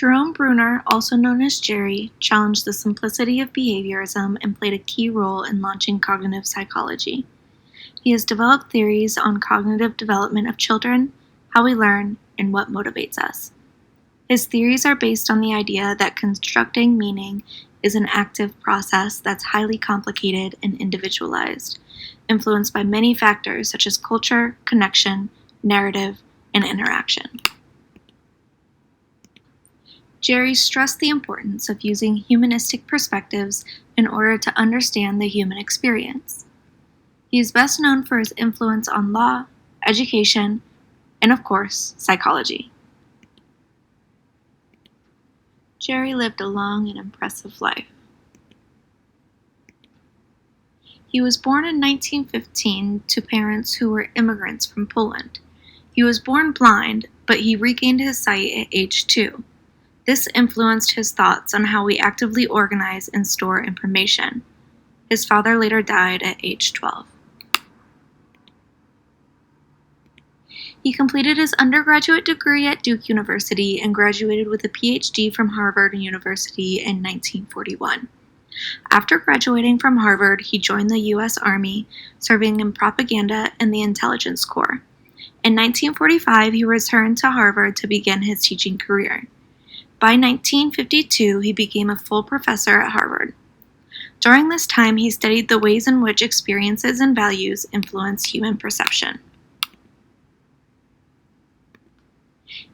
Jerome Bruner, also known as Jerry, challenged the simplicity of behaviorism and played a key role in launching cognitive psychology. He has developed theories on cognitive development of children, how we learn, and what motivates us. His theories are based on the idea that constructing meaning is an active process that's highly complicated and individualized, influenced by many factors such as culture, connection, narrative, and interaction. Jerry stressed the importance of using humanistic perspectives in order to understand the human experience. He is best known for his influence on law, education, and of course, psychology. Jerry lived a long and impressive life. He was born in 1915 to parents who were immigrants from Poland. He was born blind, but he regained his sight at age 2. This influenced his thoughts on how we actively organize and store information. His father later died at age 12. He completed his undergraduate degree at Duke University and graduated with a PhD from Harvard University in 1941. After graduating from Harvard, he joined the U.S. Army, serving in propaganda and the intelligence corps. In 1945, he returned to Harvard to begin his teaching career. By 1952, he became a full professor at Harvard. During this time, he studied the ways in which experiences and values influence human perception.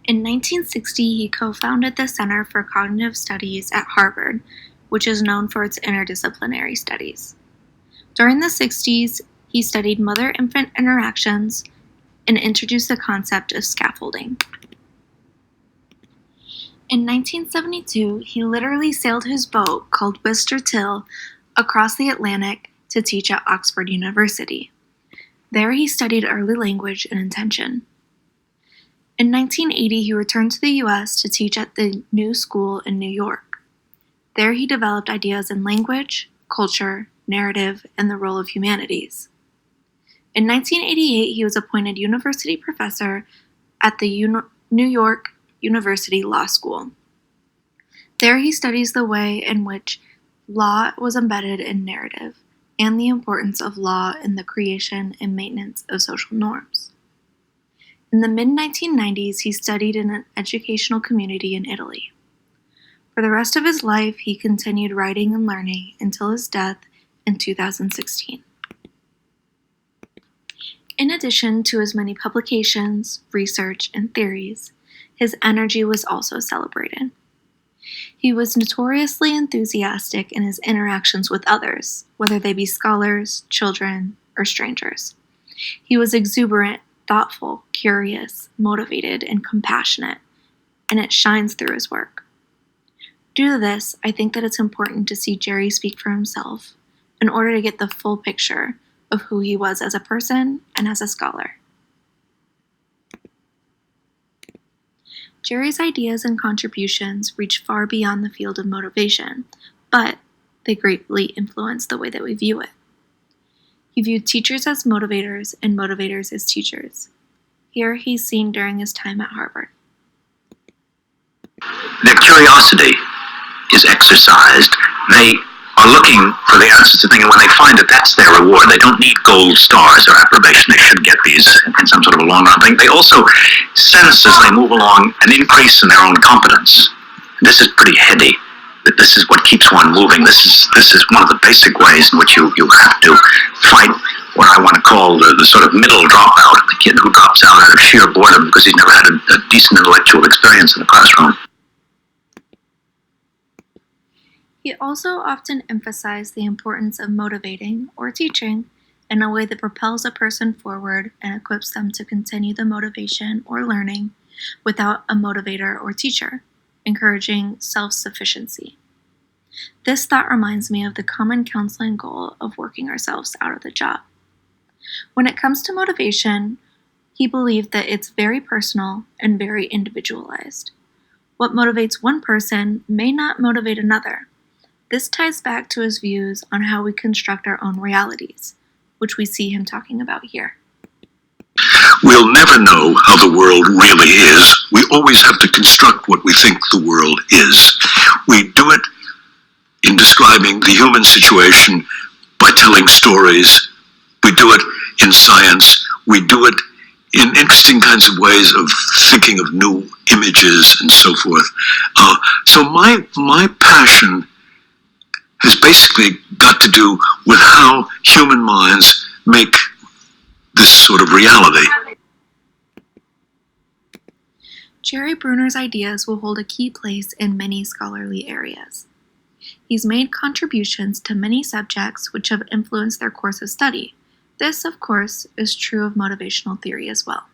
In 1960, he co-founded the Center for Cognitive Studies at Harvard, which is known for its interdisciplinary studies. During the 60s, he studied mother-infant interactions and introduced the concept of scaffolding. In 1972, he literally sailed his boat, called Wister Till, across the Atlantic to teach at Oxford University. There he studied early language and intention. In 1980, he returned to the U.S. to teach at the New School in New York. There he developed ideas in language, culture, narrative, and the role of humanities. In 1988, he was appointed university professor at the New York University Law School. There he studies the way in which law was embedded in narrative and the importance of law in the creation and maintenance of social norms. In the mid-1990s, he studied in an educational community in Italy. For the rest of his life, he continued writing and learning until his death in 2016. In addition to his many publications, research, and theories, his energy was also celebrated. He was notoriously enthusiastic in his interactions with others, whether they be scholars, children, or strangers. He was exuberant, thoughtful, curious, motivated, and compassionate, and it shines through his work. Due to this, I think that it's important to see Jerry speak for himself in order to get the full picture of who he was as a person and as a scholar. Jerry's ideas and contributions reach far beyond the field of motivation, but they greatly influence the way that we view it. He viewed teachers as motivators and motivators as teachers. Here he's seen during his time at Harvard. Their curiosity is exercised. They are looking for the answers to things, and when they find that that's their reward, they don't need gold stars or approbation. They should get these in some sort of a long-run thing. They also sense as they move along an increase in their own competence. And this is pretty heady. That this is what keeps one moving. This is one of the basic ways in which you have to fight what I want to call the sort of middle dropout, the kid who drops out out of sheer boredom because he's never had a decent intellectual experience in the classroom. He also often emphasized the importance of motivating, or teaching, in a way that propels a person forward and equips them to continue the motivation or learning without a motivator or teacher, encouraging self-sufficiency. This thought reminds me of the common counseling goal of working ourselves out of the job. When it comes to motivation, he believed that it's very personal and very individualized. What motivates one person may not motivate another. This ties back to his views on how we construct our own realities, which we see him talking about here. We'll never know how the world really is. We always have to construct what we think the world is. We do it in describing the human situation by telling stories. We do it in science. We do it in interesting kinds of ways of thinking of new images and so forth. So my passion has basically got to do with how human minds make this sort of reality. Jerry Bruner's ideas will hold a key place in many scholarly areas. He's made contributions to many subjects which have influenced their course of study. This, of course, is true of motivational theory as well.